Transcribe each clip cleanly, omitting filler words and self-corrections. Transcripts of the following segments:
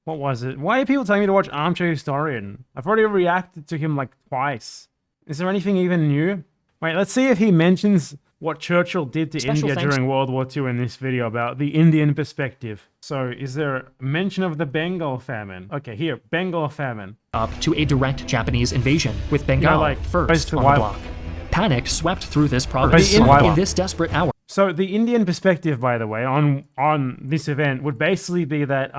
What was it? Why are people telling me to watch Armchair Historian? I've already reacted to him like twice. Is there anything even new? Wait, let's see if he mentions what Churchill did to India during World War II in this video about the Indian perspective. So, is there a mention of the Bengal famine? Okay, here, Bengal famine. Up to a direct Japanese invasion, with Bengal first on the block. Panic swept through this province in this desperate hour. So, the Indian perspective, by the way, on this event would basically be that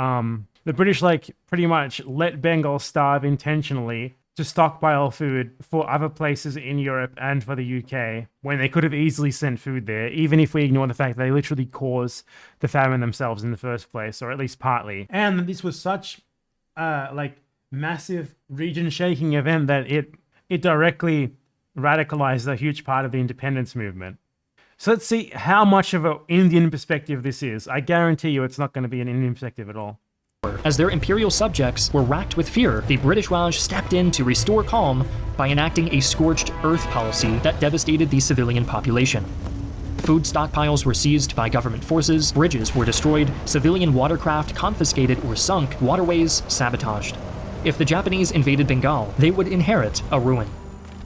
the British, like, pretty much let Bengal starve intentionally to stockpile food for other places in Europe and for the UK, when they could have easily sent food there, even if we ignore the fact that they literally caused the famine themselves in the first place, or at least partly. And this was such like massive region-shaking event that it directly radicalized a huge part of the independence movement. So let's see how much of an Indian perspective this is. I guarantee you it's not going to be an Indian perspective at all. As their imperial subjects were racked with fear, the British Raj stepped in to restore calm by enacting a scorched earth policy that devastated the civilian population. Food stockpiles were seized by government forces, bridges were destroyed, civilian watercraft confiscated or sunk, waterways sabotaged. If the Japanese invaded Bengal, they would inherit a ruin.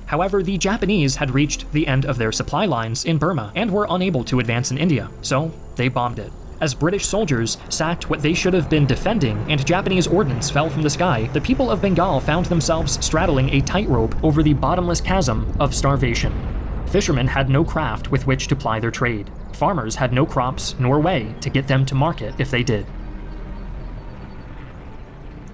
However, the Japanese had reached the end of their supply lines in Burma and were unable to advance in India, so they bombed it. As British soldiers sacked what they should have been defending and Japanese ordnance fell from the sky, the people of Bengal found themselves straddling a tightrope over the bottomless chasm of starvation. Fishermen had no craft with which to ply their trade. Farmers had no crops nor way to get them to market if they did.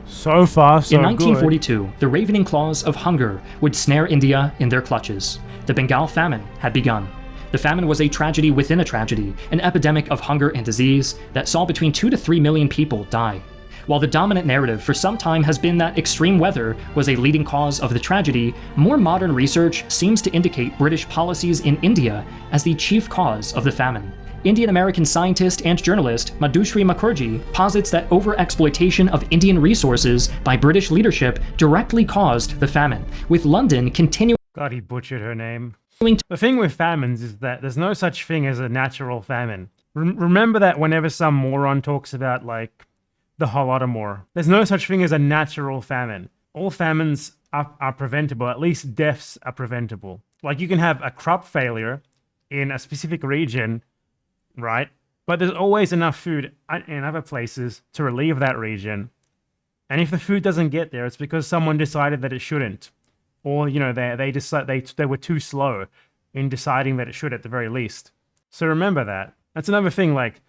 So far, so good. In 1942, the ravening claws of hunger would snare India in their clutches. The Bengal famine had begun. The famine was a tragedy within a tragedy, an epidemic of hunger and disease that saw between 2 to 3 million people die. While the dominant narrative for some time has been that extreme weather was a leading cause of the tragedy, more modern research seems to indicate British policies in India as the chief cause of the famine. Indian-American scientist and journalist Madhushree Mukherjee posits that overexploitation of Indian resources by British leadership directly caused the famine, with London continuing. God, he butchered her name. The thing with famines is that there's no such thing as a natural famine. Remember that whenever some moron talks about, like, the Holodomor, there's no such thing as a natural famine. All famines are preventable, at least deaths are preventable. Like, you can have a crop failure in a specific region, right? But there's always enough food in other places to relieve that region. And if the food doesn't get there, it's because someone decided that it shouldn't. Or, you know, they were too slow in deciding that it should at the very least. So remember that. That's another thing, like,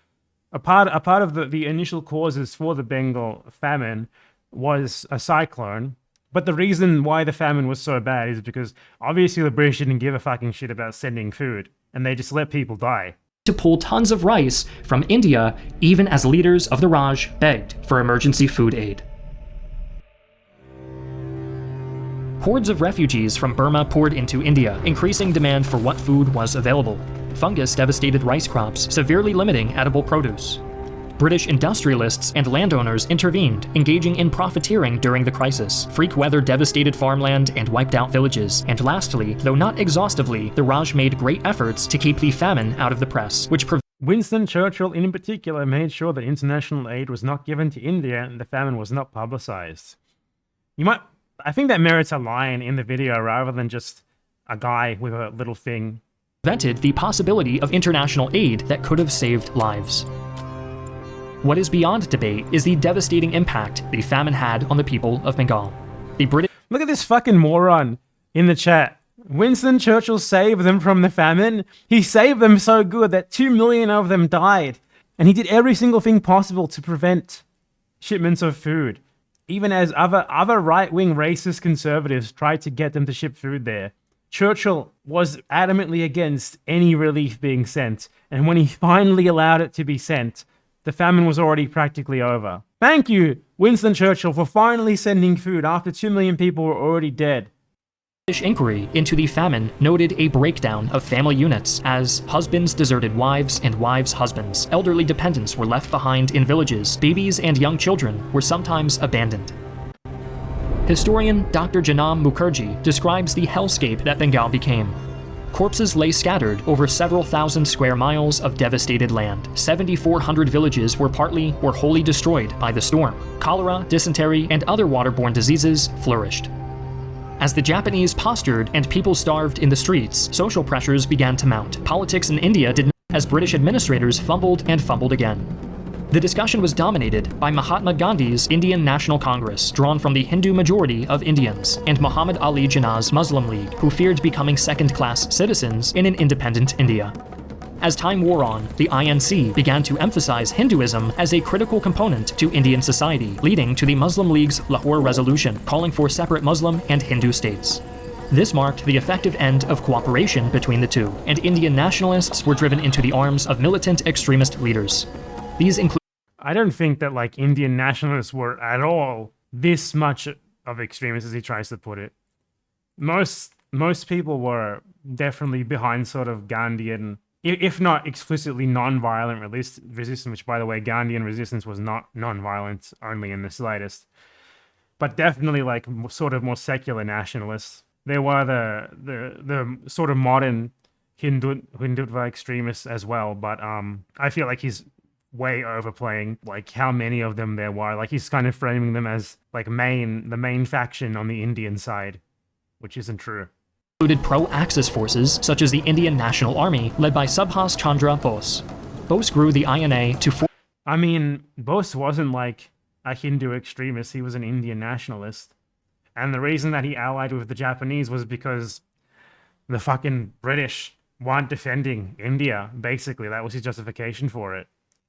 a part of the initial causes for the Bengal famine was a cyclone. But the reason why the famine was so bad is because obviously the British didn't give a fucking shit about sending food. And they just let people die. To pull tons of rice from India, even as leaders of the Raj begged for emergency food aid. Hordes of refugees from Burma poured into India, increasing demand for what food was available. Fungus devastated rice crops, severely limiting edible produce. British industrialists and landowners intervened, engaging in profiteering during the crisis. Freak weather devastated farmland and wiped out villages. And lastly, though not exhaustively, the Raj made great efforts to keep the famine out of the press, which Winston Churchill in particular made sure that international aid was not given to India and the famine was not publicized. I think that merits a line in the video rather than just a guy with a little thing. Prevented the possibility of international aid that could have saved lives. What is beyond debate is the devastating impact the famine had on the people of Bengal. Look at this fucking moron in the chat. Winston Churchill saved them from the famine. He saved them so good that 2 million of them died. And he did every single thing possible to prevent shipments of food. Even as other right-wing racist conservatives tried to get them to ship food there. Churchill was adamantly against any relief being sent. And when he finally allowed it to be sent, the famine was already practically over. Thank you, Winston Churchill, for finally sending food after 2 million people were already dead. British inquiry into the famine noted a breakdown of family units as husbands deserted wives and wives' husbands. Elderly dependents were left behind in villages. Babies and young children were sometimes abandoned. Historian Dr. Janam Mukherjee describes the hellscape that Bengal became. Corpses lay scattered over several thousand square miles of devastated land. 7,400 villages were partly or wholly destroyed by the storm. Cholera, dysentery, and other waterborne diseases flourished. As the Japanese postured and people starved in the streets, social pressures began to mount. Politics in India did not, as British administrators fumbled and fumbled again. The discussion was dominated by Mahatma Gandhi's Indian National Congress, drawn from the Hindu majority of Indians, and Muhammad Ali Jinnah's Muslim League, who feared becoming second-class citizens in an independent India. As time wore on, the INC began to emphasize Hinduism as a critical component to Indian society, leading to the Muslim League's Lahore Resolution, calling for separate Muslim and Hindu states. This marked the effective end of cooperation between the two, and Indian nationalists were driven into the arms of militant extremist leaders. These include. I don't think that like Indian nationalists were at all this much of extremists as he tries to put it. Most people were definitely behind sort of Gandhian, if not explicitly non-violent resistance, which by the way, Gandhian resistance was not non-violent only in the slightest, but definitely like sort of more secular nationalists. They were the sort of modern Hindutva extremists as well, but I feel like he's way overplaying like how many of them there were. Like he's kind of framing them as like the main faction on the Indian side, which isn't true. Included pro-Axis forces such as the Indian National Army led by Subhas Chandra Bose. Bose grew the INA to I mean, Bose wasn't like a Hindu extremist, he was an Indian nationalist. And the reason that he allied with the Japanese was because the fucking British weren't defending India, basically. That was his justification for it.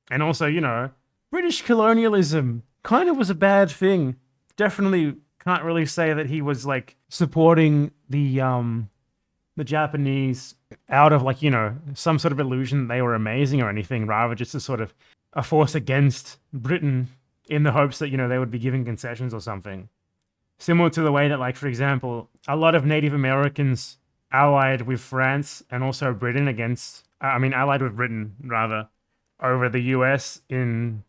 And also, you know, British colonialism kind of was a bad thing. Definitely can't really say that he was like supporting the Japanese out of like, you know, some sort of illusion that they were amazing or anything, rather just a sort of a force against Britain in the hopes that, you know, they would be giving concessions or something. Similar to the way that, like, for example, a lot of Native Americans allied with France and also Britain allied with Britain, rather, over the US in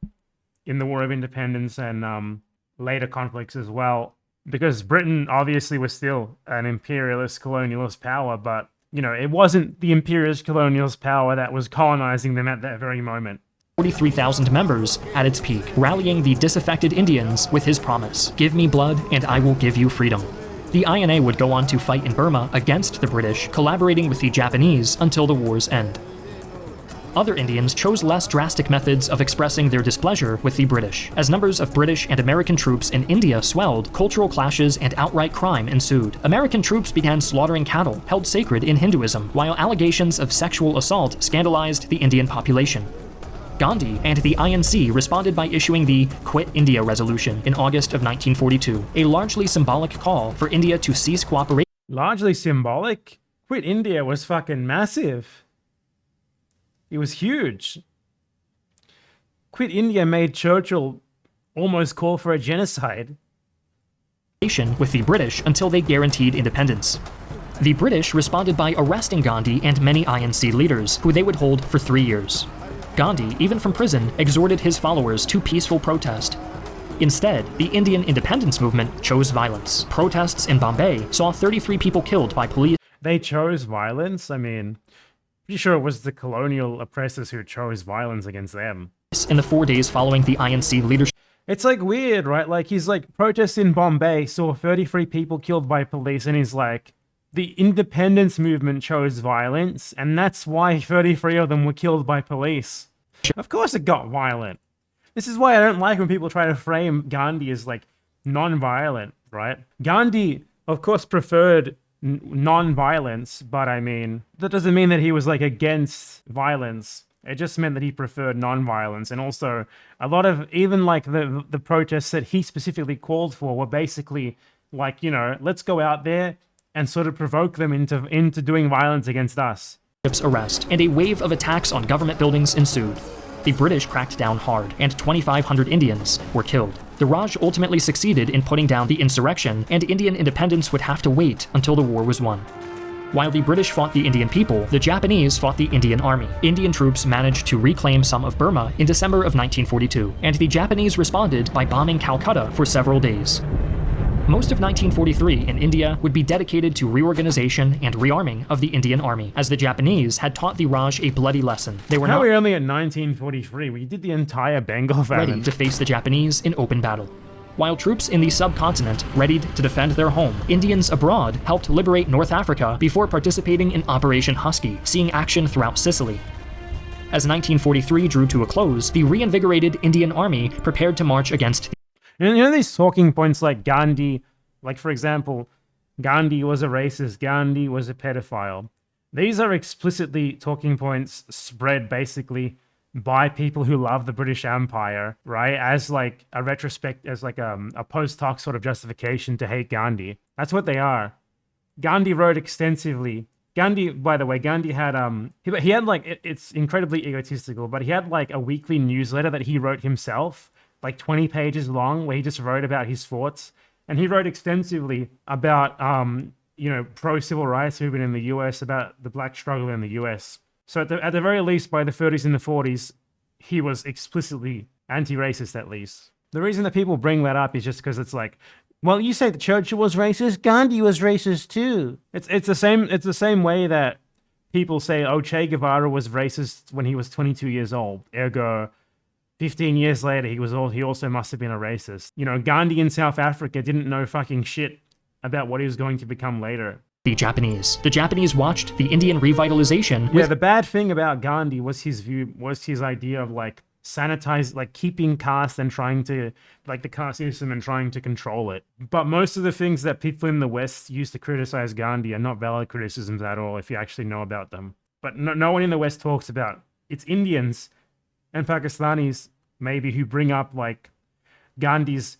the War of Independence and later conflicts as well. Because Britain obviously was still an imperialist colonialist power, but, you know, it wasn't the imperialist colonialist power that was colonizing them at that very moment. 43,000 members at its peak, rallying the disaffected Indians with his promise, "Give me blood and I will give you freedom." The INA would go on to fight in Burma against the British, collaborating with the Japanese until the war's end. Other Indians chose less drastic methods of expressing their displeasure with the British. As numbers of British and American troops in India swelled, cultural clashes and outright crime ensued. American troops began slaughtering cattle, held sacred in Hinduism, while allegations of sexual assault scandalized the Indian population. Gandhi and the INC responded by issuing the Quit India Resolution in August of 1942, a largely symbolic call for India to cease cooperation. Largely symbolic? Quit India was fucking massive. It was huge. Quit India made Churchill almost call for a genocide. With the British until they guaranteed independence. The British responded by arresting Gandhi and many INC leaders, who they would hold for 3 years. Gandhi, even from prison, exhorted his followers to peaceful protest. Instead, the Indian independence movement chose violence. Protests in Bombay saw 33 people killed by police. They chose violence? I mean, pretty sure it was the colonial oppressors who chose violence against them. In the 4 days following the INC leadership. It's like weird, right? Like he's like, protests in Bombay saw 33 people killed by police, and he's like, the independence movement chose violence, and that's why 33 of them were killed by police. Of course it got violent. This is why I don't like when people try to frame Gandhi as like non-violent, right? Gandhi, of course, preferred non-violence, but I mean, that doesn't mean that he was like against violence. It just meant that he preferred non-violence. And also, a lot of even like the protests that he specifically called for were basically like, you know, let's go out there and sort of provoke them into doing violence against us. Arrest and a wave of attacks on government buildings ensued. The British cracked down hard, and 2,500 Indians were killed. The Raj ultimately succeeded in putting down the insurrection, and Indian independence would have to wait until the war was won. While the British fought the Indian people, the Japanese fought the Indian army. Indian troops managed to reclaim some of Burma in December of 1942, and the Japanese responded by bombing Calcutta for several days. Most of 1943 in India would be dedicated to reorganization and rearming of the Indian Army, as the Japanese had taught the Raj a bloody lesson. They were How not are we only at 1943? We did the entire Bengal famine. ready to face the Japanese in open battle. While troops in the subcontinent readied to defend their home, Indians abroad helped liberate North Africa before participating in Operation Husky, seeing action throughout Sicily. As 1943 drew to a close, the reinvigorated Indian Army prepared to march against You know these talking points like Gandhi, like for example, Gandhi was a racist, Gandhi was a pedophile. These are explicitly talking points spread basically by people who love the British Empire, right? As like a retrospect, as like a post hoc sort of justification to hate Gandhi. That's what they are. Gandhi wrote extensively. Gandhi, by the way, Gandhi had he had like it's incredibly egotistical, but he had like a weekly newsletter that he wrote himself, like 20 pages long, where he just wrote about his thoughts. And he wrote extensively about, pro-civil rights movement in the US, about the black struggle in the US. So at the very least, by the 30s and the 40s, he was explicitly anti-racist, at least. The reason that people bring that up is just because it's like, well, you say that Churchill was racist, Gandhi was racist too. It's the same way that people say, oh, Che Guevara was racist when he was 22 years old. Ergo, 15 years later, he also must have been a racist. You know, Gandhi in South Africa didn't know fucking shit about what he was going to become later. the Japanese. The Japanese watched the Indian revitalization Yeah, the bad thing about Gandhi was his idea of like keeping caste and trying to, like the caste system and trying to control it. But most of the things that people in the West use to criticize Gandhi are not valid criticisms at all if you actually know about them. But no one in the West talks about. It's Indians and Pakistanis maybe who bring up like Gandhi's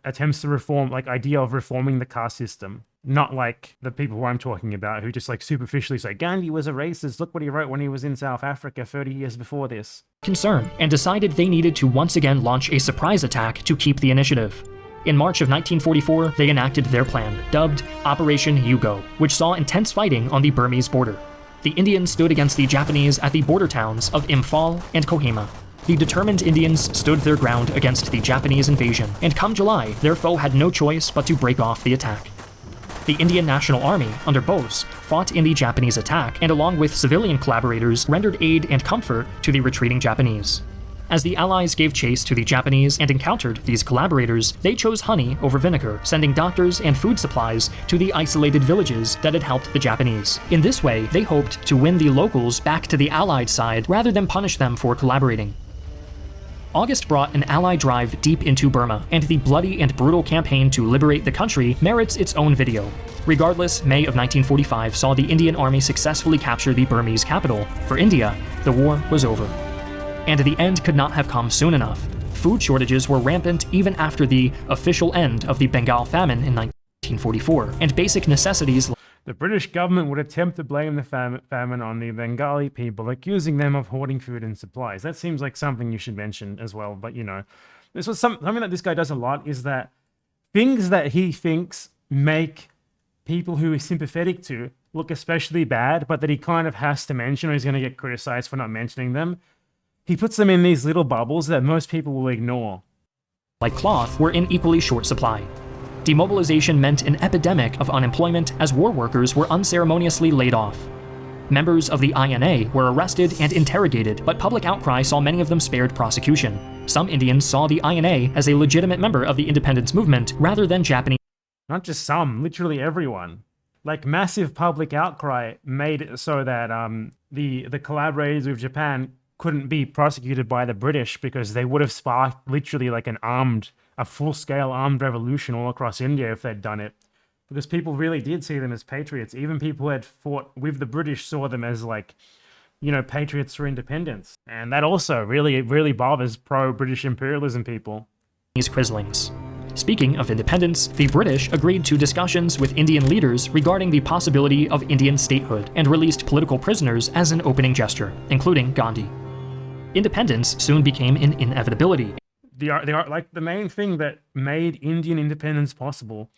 attempts to reform, like idea of reforming the caste system. Not like the people who I'm talking about who just like superficially say Gandhi was a racist. Look what he wrote when he was in South Africa 30 years before this. Concern, and decided they needed to once again launch a surprise attack to keep the initiative. In March of 1944, they enacted their plan, dubbed Operation Yugo, which saw intense fighting on the Burmese border. The Indians stood against the Japanese at the border towns of Imphal and Kohima. The determined Indians stood their ground against the Japanese invasion, and come July, their foe had no choice but to break off the attack. The Indian National Army, under Bose, fought in the Japanese attack and along with civilian collaborators rendered aid and comfort to the retreating Japanese. As the Allies gave chase to the Japanese and encountered these collaborators, they chose honey over vinegar, sending doctors and food supplies to the isolated villages that had helped the Japanese. In this way, they hoped to win the locals back to the Allied side rather than punish them for collaborating. August brought an Allied drive deep into Burma, and the bloody and brutal campaign to liberate the country merits its own video. Regardless, May of 1945 saw the Indian Army successfully capture the Burmese capital. For India, the war was over. And the end could not have come soon enough. Food shortages were rampant even after the official end of the Bengal famine in 1944, and basic necessities. The British government would attempt to blame the famine on the Bengali people, accusing them of hoarding food and supplies. That seems like something you should mention as well. But, you know, this was something that this guy does a lot, is that things that he thinks make people who he's sympathetic to look especially bad, but that he kind of has to mention or he's going to get criticized for not mentioning them. He puts them in these little bubbles that most people will ignore. Like cloth were in equally short supply. Demobilization meant an epidemic of unemployment as war workers were unceremoniously laid off. Members of the INA were arrested and interrogated, but public outcry saw many of them spared prosecution. Some Indians saw the INA as a legitimate member of the independence movement rather than Japanese. Not just some, literally everyone. Like massive public outcry made it so that the collaborators with Japan couldn't be prosecuted by the British because they would have sparked literally like a full-scale armed revolution all across India if they'd done it. Because people really did see them as patriots. Even people who had fought with the British saw them as like, you know, patriots for independence. And that also really bothers pro-British imperialism people. Quislings. Speaking of independence, the British agreed to discussions with Indian leaders regarding the possibility of Indian statehood and released political prisoners as an opening gesture, including Gandhi. Independence soon became an inevitability. The main thing that made Indian independence possible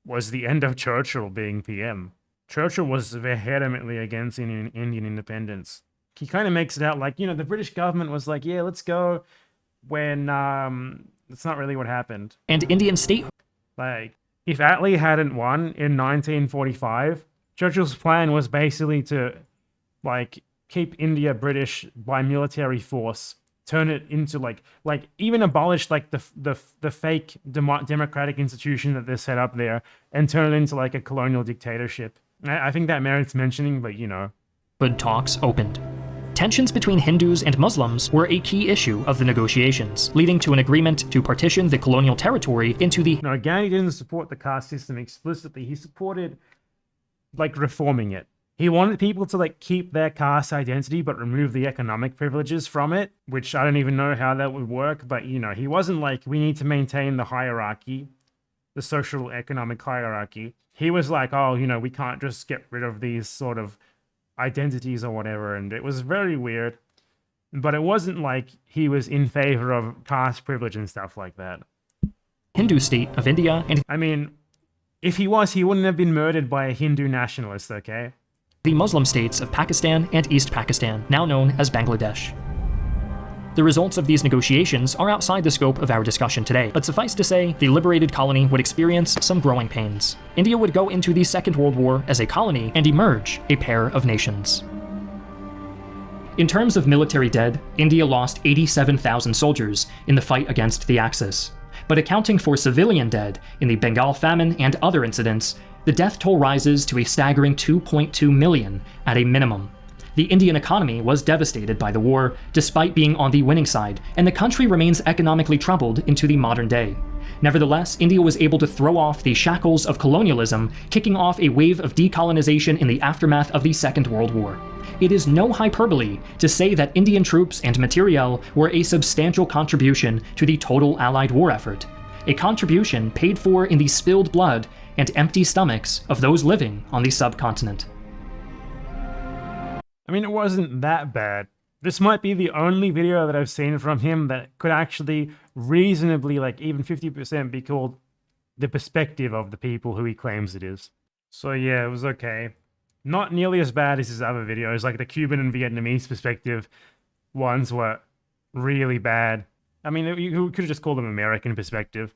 was the end of Churchill being PM. Churchill was vehemently against Indian independence. He kind of makes it out like, you know, the British government was like, yeah, let's go, when that's not really what happened. And Indian statehood. Like, if Attlee hadn't won in 1945, Churchill's plan was basically to, like, keep India British by military force, turn it into like even abolish like the fake democratic institution that they set up there, and turn it into like a colonial dictatorship. I think that merits mentioning, but you know. Good talks opened. Tensions between Hindus and Muslims were a key issue of the negotiations, leading to an agreement to partition the colonial territory into the... No, Gandhi didn't support the caste system explicitly. He supported, like, reforming it. He wanted people to, like, keep their caste identity but remove the economic privileges from it, which I don't even know how that would work, but, you know, he wasn't like, we need to maintain the hierarchy, the social economic hierarchy. He was like, oh, you know, we can't just get rid of these sort of identities or whatever, and it was very weird. But it wasn't like he was in favor of caste privilege and stuff like that. Hindu state of India and... I mean, if he was, he wouldn't have been murdered by a Hindu nationalist, okay? The Muslim states of Pakistan and East Pakistan, now known as Bangladesh. The results of these negotiations are outside the scope of our discussion today, but suffice to say, the liberated colony would experience some growing pains. India would go into the Second World War as a colony and emerge a pair of nations. In terms of military dead, India lost 87,000 soldiers in the fight against the Axis. But accounting for civilian dead in the Bengal famine and other incidents, the death toll rises to a staggering 2.2 million at a minimum. The Indian economy was devastated by the war, despite being on the winning side, and the country remains economically troubled into the modern day. Nevertheless, India was able to throw off the shackles of colonialism, kicking off a wave of decolonization in the aftermath of the Second World War. It is no hyperbole to say that Indian troops and materiel were a substantial contribution to the total Allied war effort, a contribution paid for in the spilled blood and empty stomachs of those living on the subcontinent. I mean, it wasn't that bad. This might be the only video that I've seen from him that could actually reasonably, like, even 50% be called the perspective of the people who he claims it is. So yeah, it was okay. Not nearly as bad as his other videos, like the Cuban and Vietnamese perspective ones were really bad. I mean, you could have just called them American perspective.